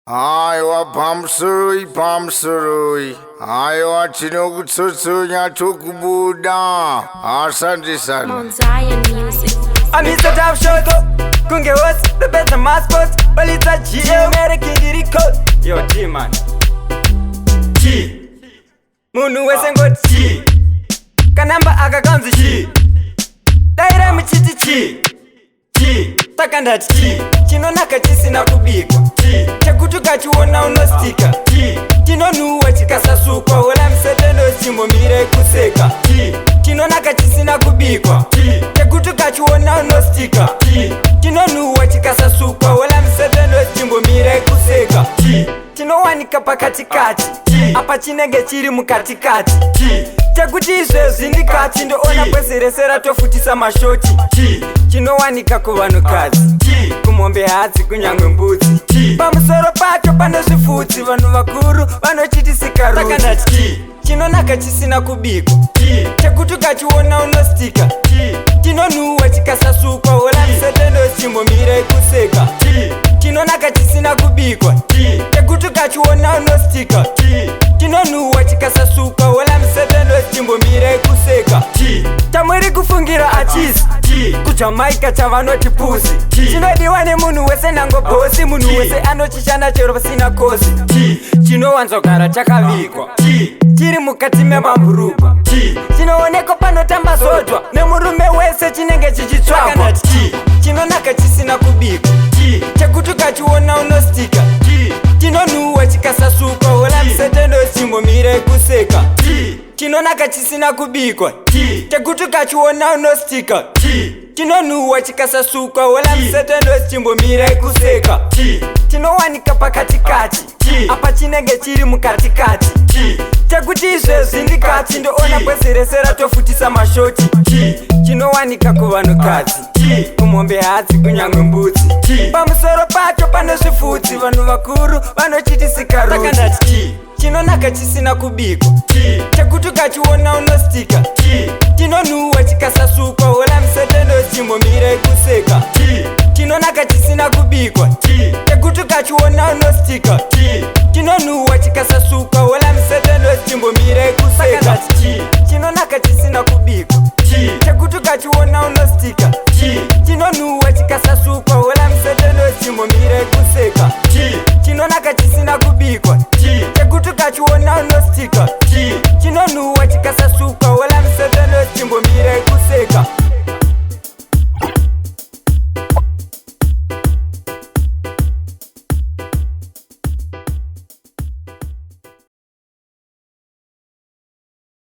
Aiwa pamsurui aiwa tinokutsunya tukubuda. Asante sana. Mount Zion Music. I'm Mr. Top Shot. Kunge was the better mascot. Well, it's a G. American Diricot. Yo, G man. G. Munu wesengot G. Kanamba akakanzi G. Daira michiti G. G. Takandati G. Chinonaka chisina kubikwa G. Chakutuka chuona unostika G. Chinonuwa chikasasukwa wala msetendo chimbo mire kuseka G. Chinonaka chisina kubikwa G. Chakutuka chuona unostika G. Chinonuwa chikasasukwa wala msetendo chimbo mire kuseka G. Chinowanika pakatikati G. Apa chinenge chiri mukatikati G. Chakuti izvezvi ndikati ndoona kwezeresera tofutisa mashoti G. Chinowanika kuvanhukadzi G. Kumombe hadzi kunyangwe mbudzi G. Pamusoro pacho pane zvifudzi vanhu vakuru vanochitisika rudzi G. Chinonaka chisina kubikwa G. Chekuti ukachiona unostika G. Chinonuwa chikasasukwa wala msetendo chimbomire kuseka G. Chinonaka chisina kubikwa G. Chekuti ukachiona unostika G. Chinonuwa chikasasukwa wala msetendo chimbomire kuseka G. Tamwiri kufungira achisi G. Kujamaika chavanoti pusi G. Chinodiwa nemunhu wese nango bosi munhu wese anochishanda chero pasina kosi G. Chinowanzogara chakavikwa G. Chiri mukati memamburukwa G. Chinoonekwa panotamba zodwa nemurume wese chinenge chichitsvakwa G. Chinonaka chisina kubikwa G. Chekuti ukachiona unostika G. Chinonuwa chikasasukwa wala msetendo chimbomire kuseka G. Chinonaka chisina kubikwa G. Chekuti ukachiona unostika G. Chinonuwa chikasasukwa wala msetendo chimbomire kuseka G. Chinowanika pakatikati G. Apa chinenge chiri mukatikati G. Chekuti izvezvi ndikati ndoona kwezeresera tofutisa mashoti G. Chinowanika kuvanhukadzi G. Kumombe hadzi kunyangwe mbudzi G. Pamusoro pacho pane zvifudzi vanhu vakuru vanochitisika rudzi G. Chinonaka chisina kubikwa G. Chekuti ukachiona unostika G. Chinonuwa chikasasukwa wala msetendo chimbomire kuseka G. Chinonaka chisina kubikwa G. Chekuti ukachiona unostika G. Chinonuwa chikasasukwa wala msetendo chimbomire kuseka G. Chinonaka chisina kubikwa G. Chekuti ukachiona unostika G. Chinonuwa chikasasukwa wala msetendo chimbomire kuseka G.